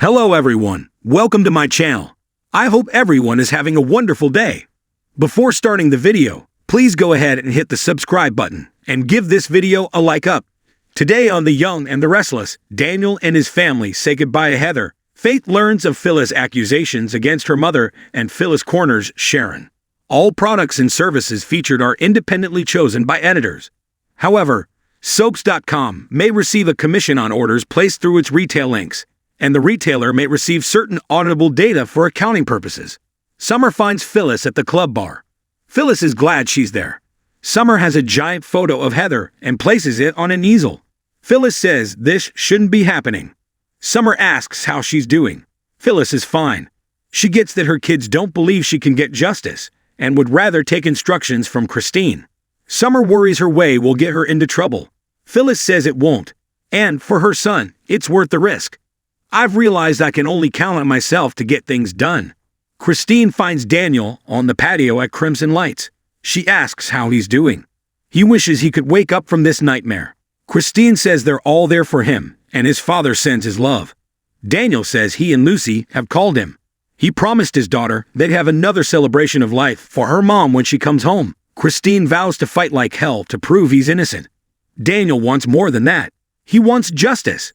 Hello everyone, welcome to my channel. I hope everyone is having a wonderful day. Before starting the video, please go ahead and hit the subscribe button and give this video a like up. Today on The Young and the Restless, Daniel and his family say goodbye to Heather. Faith learns of Phyllis' accusations against her mother and Phyllis corners Sharon. All products and services featured are independently chosen by editors. However, soaps.com may receive a commission on orders placed through its retail links, and the retailer may receive certain auditable data for accounting purposes. Summer finds Phyllis at the club bar. Phyllis is glad she's there. Summer has a giant photo of Heather and places it on an easel. Phyllis says this shouldn't be happening. Summer asks how she's doing. Phyllis is fine. She gets that her kids don't believe she can get justice and would rather take instructions from Christine. Summer worries her way will get her into trouble. Phyllis says it won't, and for her son, it's worth the risk. I've realized I can only count on myself to get things done. Christine finds Daniel on the patio at Crimson Lights. She asks how he's doing. He wishes he could wake up from this nightmare. Christine says they're all there for him, and his father sends his love. Daniel says he and Lucy have called him. He promised his daughter they'd have another celebration of life for her mom when she comes home. Christine vows to fight like hell to prove he's innocent. Daniel wants more than that. He wants justice.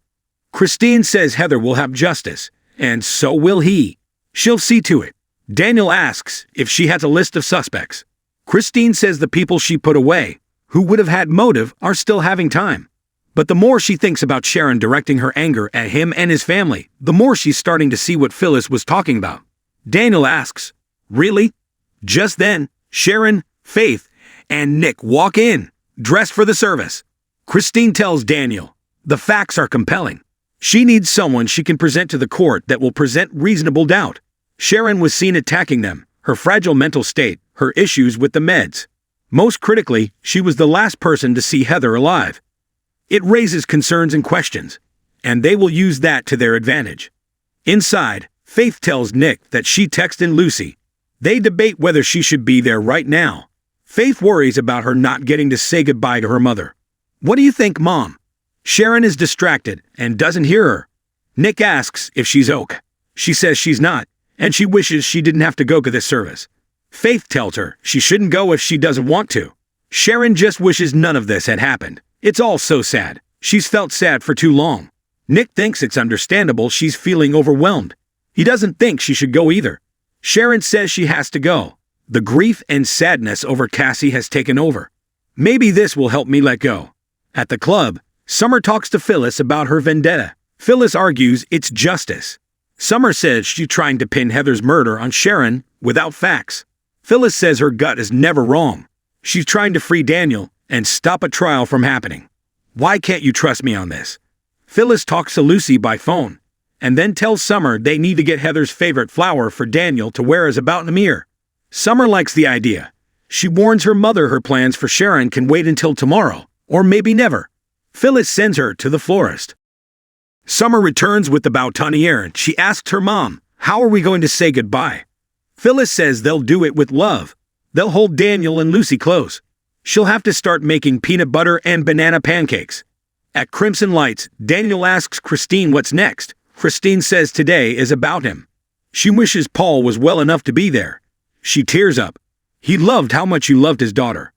Christine says Heather will have justice, and so will he. She'll see to it. Daniel asks if she has a list of suspects. Christine says the people she put away, who would have had motive, are still having time. But the more she thinks about Sharon directing her anger at him and his family, the more she's starting to see what Phyllis was talking about. Daniel asks, "Really?" Just then, Sharon, Faith, and Nick walk in, dressed for the service. Christine tells Daniel, the facts are compelling. She needs someone she can present to the court that will present reasonable doubt. Sharon was seen attacking them, her fragile mental state, her issues with the meds. Most critically, she was the last person to see Heather alive. It raises concerns and questions, and they will use that to their advantage. Inside, Faith tells Nick that she texted Lucy. They debate whether she should be there right now. Faith worries about her not getting to say goodbye to her mother. "What do you think, Mom?" Sharon is distracted and doesn't hear her. Nick asks if she's okay. She says she's not, and she wishes she didn't have to go to this service. Faith tells her she shouldn't go if she doesn't want to. Sharon just wishes none of this had happened. It's all so sad. She's felt sad for too long. Nick thinks it's understandable she's feeling overwhelmed. He doesn't think she should go either. Sharon says she has to go. The grief and sadness over Cassie has taken over. Maybe this will help me let go. At the club, Summer talks to Phyllis about her vendetta. Phyllis argues it's justice. Summer says she's trying to pin Heather's murder on Sharon without facts. Phyllis says her gut is never wrong. She's trying to free Daniel and stop a trial from happening. "Why can't you trust me on this?" Phyllis talks to Lucy by phone, and then tells Summer they need to get Heather's favorite flower for Daniel to wear as a boutonniere. Summer likes the idea. She warns her mother her plans for Sharon can wait until tomorrow, or maybe never. Phyllis sends her to the florist. Summer returns with the boutonniere. She asks her mom, "How are we going to say goodbye?" Phyllis says they'll do it with love. They'll hold Daniel and Lucy close. She'll have to start making peanut butter and banana pancakes. At Crimson Lights, Daniel asks Christine what's next. Christine says today is about him. She wishes Paul was well enough to be there. She tears up. He loved how much you loved his daughter.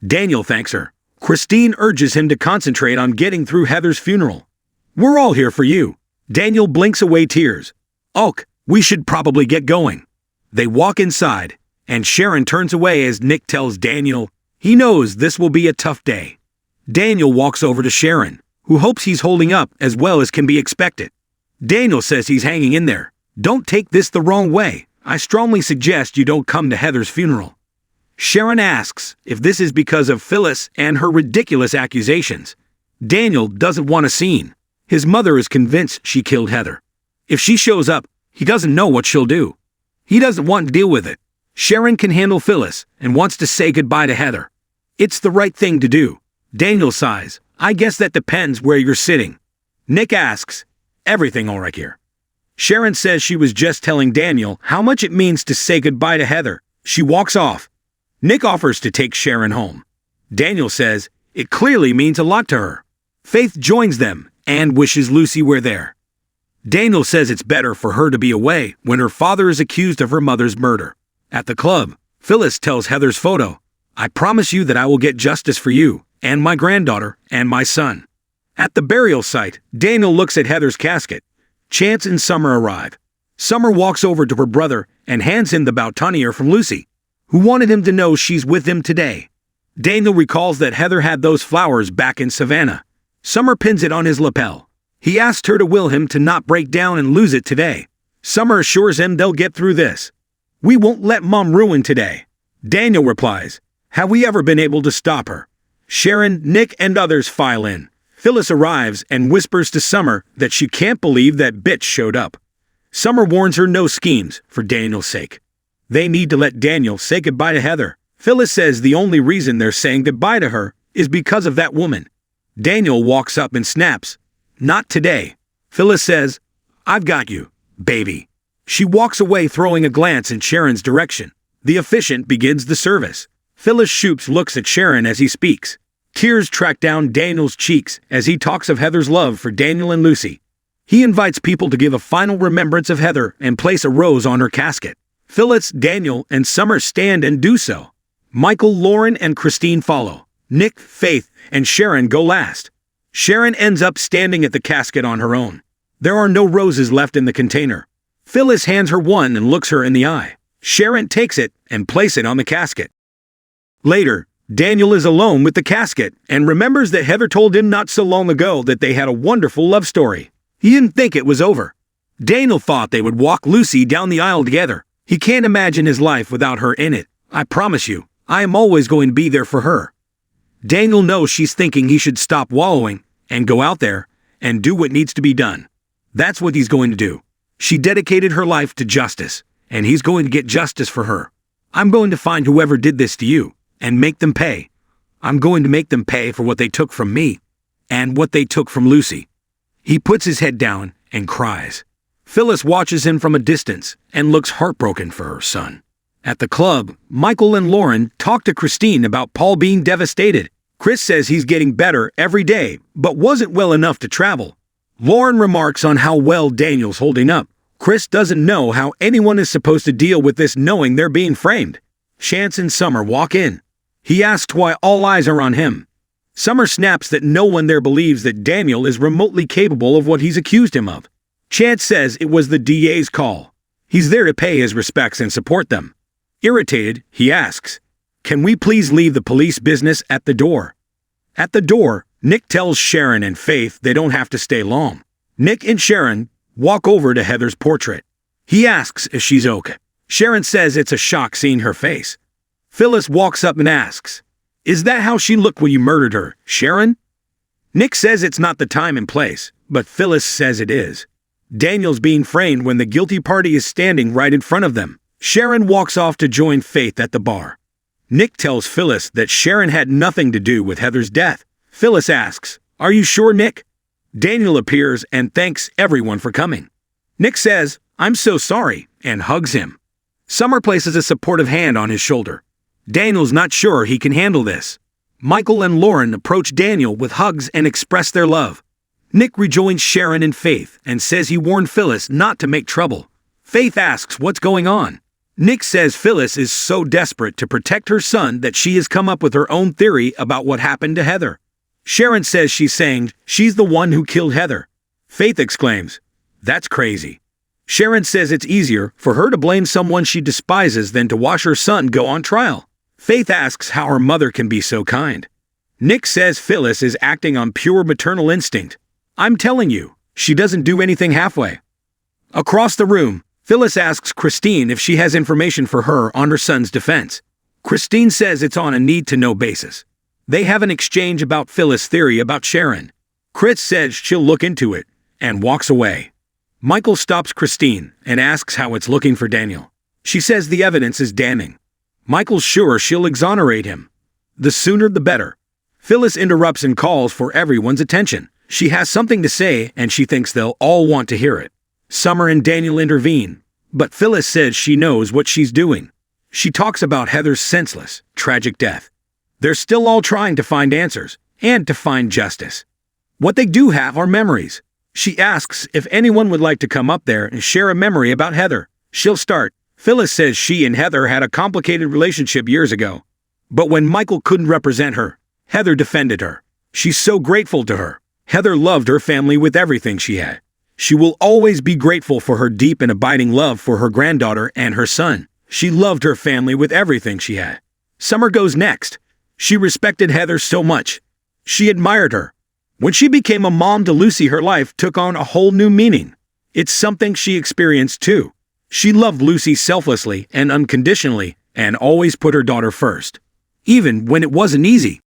Daniel thanks her. Christine urges him to concentrate on getting through Heather's funeral. "We're all here for you." Daniel blinks away tears. "Ok, we should probably get going." They walk inside, and Sharon turns away as Nick tells Daniel he knows this will be a tough day. Daniel walks over to Sharon, who hopes he's holding up as well as can be expected. Daniel says he's hanging in there. "Don't take this the wrong way. I strongly suggest you don't come to Heather's funeral." Sharon asks if this is because of Phyllis and her ridiculous accusations. Daniel doesn't want a scene. His mother is convinced she killed Heather. If she shows up, he doesn't know what she'll do. He doesn't want to deal with it. Sharon can handle Phyllis and wants to say goodbye to Heather. It's the right thing to do. Daniel sighs. "I guess that depends where you're sitting." Nick asks, "Everything all right here?" Sharon says she was just telling Daniel how much it means to say goodbye to Heather. She walks off. Nick offers to take Sharon home. Daniel says it clearly means a lot to her. Faith joins them and wishes Lucy were there. Daniel says it's better for her to be away when her father is accused of her mother's murder. At the club, Phyllis tells Heather's photo, "I promise you that I will get justice for you, and my granddaughter, and my son." At the burial site, Daniel looks at Heather's casket. Chance and Summer arrive. Summer walks over to her brother and hands him the boutonniere from Lucy, who wanted him to know she's with him today. Daniel recalls that Heather had those flowers back in Savannah. Summer pins it on his lapel. He asked her to will him to not break down and lose it today. Summer assures him they'll get through this. "We won't let Mom ruin today." Daniel replies, "Have we ever been able to stop her?" Sharon, Nick, and others file in. Phyllis arrives and whispers to Summer that she can't believe that bitch showed up. Summer warns her no schemes, for Daniel's sake. They need to let Daniel say goodbye to Heather. Phyllis says the only reason they're saying goodbye to her is because of that woman. Daniel walks up and snaps, "Not today." Phyllis says, "I've got you, baby." She walks away, throwing a glance in Sharon's direction. The officiant begins the service. Phyllis Shoops looks at Sharon as he speaks. Tears track down Daniel's cheeks as he talks of Heather's love for Daniel and Lucy. He invites people to give a final remembrance of Heather and place a rose on her casket. Phyllis, Daniel, and Summer stand and do so. Michael, Lauren, and Christine follow. Nick, Faith, and Sharon go last. Sharon ends up standing at the casket on her own. There are no roses left in the container. Phyllis hands her one and looks her in the eye. Sharon takes it and places it on the casket. Later, Daniel is alone with the casket and remembers that Heather told him not so long ago that they had a wonderful love story. He didn't think it was over. Daniel thought they would walk Lucy down the aisle together. He can't imagine his life without her in it. "I promise you, I am always going to be there for her." Daniel knows she's thinking he should stop wallowing and go out there and do what needs to be done. That's what he's going to do. She dedicated her life to justice, and he's going to get justice for her. "I'm going to find whoever did this to you and make them pay. I'm going to make them pay for what they took from me and what they took from Lucy." He puts his head down and cries. Phyllis watches him from a distance and looks heartbroken for her son. At the club, Michael and Lauren talk to Christine about Paul being devastated. Chris says he's getting better every day, but wasn't well enough to travel. Lauren remarks on how well Daniel's holding up. Chris doesn't know how anyone is supposed to deal with this knowing they're being framed. Chance and Summer walk in. He asks why all eyes are on him. Summer snaps that no one there believes that Daniel is remotely capable of what he's accused him of. Chance says it was the DA's call. He's there to pay his respects and support them. Irritated, he asks, "Can we please leave the police business at the door?" At the door, Nick tells Sharon and Faith they don't have to stay long. Nick and Sharon walk over to Heather's portrait. He asks if she's okay. Sharon says it's a shock seeing her face. Phyllis walks up and asks, "Is that how she looked when you murdered her, Sharon?" Nick says it's not the time and place, but Phyllis says it is. Daniel's being framed when the guilty party is standing right in front of them. Sharon walks off to join Faith at the bar. Nick tells Phyllis that Sharon had nothing to do with Heather's death. Phyllis asks, "Are you sure, Nick?" Daniel appears and thanks everyone for coming. Nick says, "I'm so sorry," and hugs him. Summer places a supportive hand on his shoulder. Daniel's not sure he can handle this. Michael and Lauren approach Daniel with hugs and express their love. Nick rejoins Sharon and Faith and says he warned Phyllis not to make trouble. Faith asks what's going on. Nick says Phyllis is so desperate to protect her son that she has come up with her own theory about what happened to Heather. Sharon says she's saying she's the one who killed Heather. Faith exclaims, "That's crazy." Sharon says it's easier for her to blame someone she despises than to watch her son go on trial. Faith asks how her mother can be so kind. Nick says Phyllis is acting on pure maternal instinct. "I'm telling you, she doesn't do anything halfway." Across the room, Phyllis asks Christine if she has information for her on her son's defense. Christine says it's on a need-to-know basis. They have an exchange about Phyllis' theory about Sharon. Chris says she'll look into it and walks away. Michael stops Christine and asks how it's looking for Daniel. She says the evidence is damning. Michael's sure she'll exonerate him. The sooner the better. Phyllis interrupts and calls for everyone's attention. She has something to say and she thinks they'll all want to hear it. Summer and Daniel intervene, but Phyllis says she knows what she's doing. She talks about Heather's senseless, tragic death. They're still all trying to find answers and to find justice. What they do have are memories. She asks if anyone would like to come up there and share a memory about Heather. She'll start. Phyllis says she and Heather had a complicated relationship years ago. But when Michael couldn't represent her, Heather defended her. She's so grateful to her. Heather loved her family with everything she had. She will always be grateful for her deep and abiding love for her granddaughter and her son. She loved her family with everything she had. Summer goes next. She respected Heather so much. She admired her. When she became a mom to Lucy, her life took on a whole new meaning. It's something she experienced too. She loved Lucy selflessly and unconditionally and always put her daughter first, even when it wasn't easy.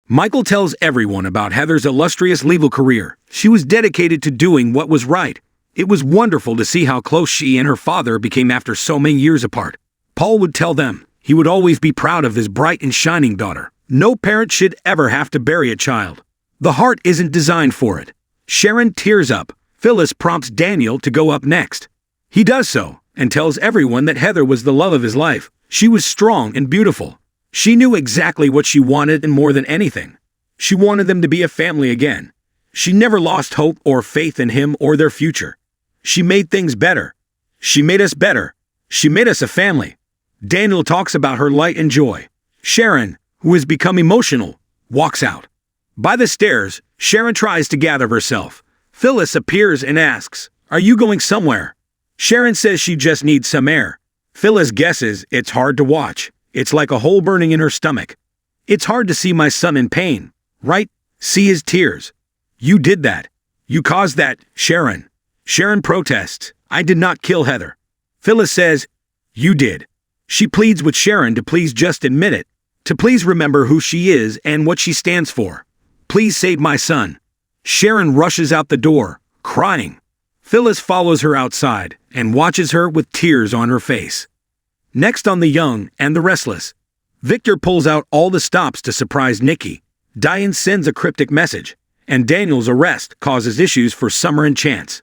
Michael tells everyone about Heather's illustrious legal career. She was dedicated to doing what was right. It was wonderful to see how close she and her father became after so many years apart. Paul would tell them he would always be proud of his bright and shining daughter. No parent should ever have to bury a child. The heart isn't designed for it. Sharon tears up. Phyllis prompts Daniel to go up next. He does so and tells everyone that Heather was the love of his life. She was strong and beautiful. She knew exactly what she wanted, and more than anything, she wanted them to be a family again. She never lost hope or faith in him or their future. She made things better. She made us better. She made us a family. Daniel talks about her light and joy. Sharon, who has become emotional, walks out. By the stairs, Sharon tries to gather herself. Phyllis appears and asks, "Are you going somewhere?" Sharon says she just needs some air. Phyllis guesses it's hard to watch. It's like a hole burning in her stomach. "It's hard to see my son in pain, right? See his tears. You did that. You caused that, Sharon." Sharon protests, "I did not kill Heather." Phyllis says, "You did." She pleads with Sharon to please just admit it, to please remember who she is and what she stands for. "Please save my son." Sharon rushes out the door, crying. Phyllis follows her outside and watches her with tears on her face. Next on The Young and the Restless, Victor pulls out all the stops to surprise Nikki. Diane sends a cryptic message, and Daniel's arrest causes issues for Summer and Chance.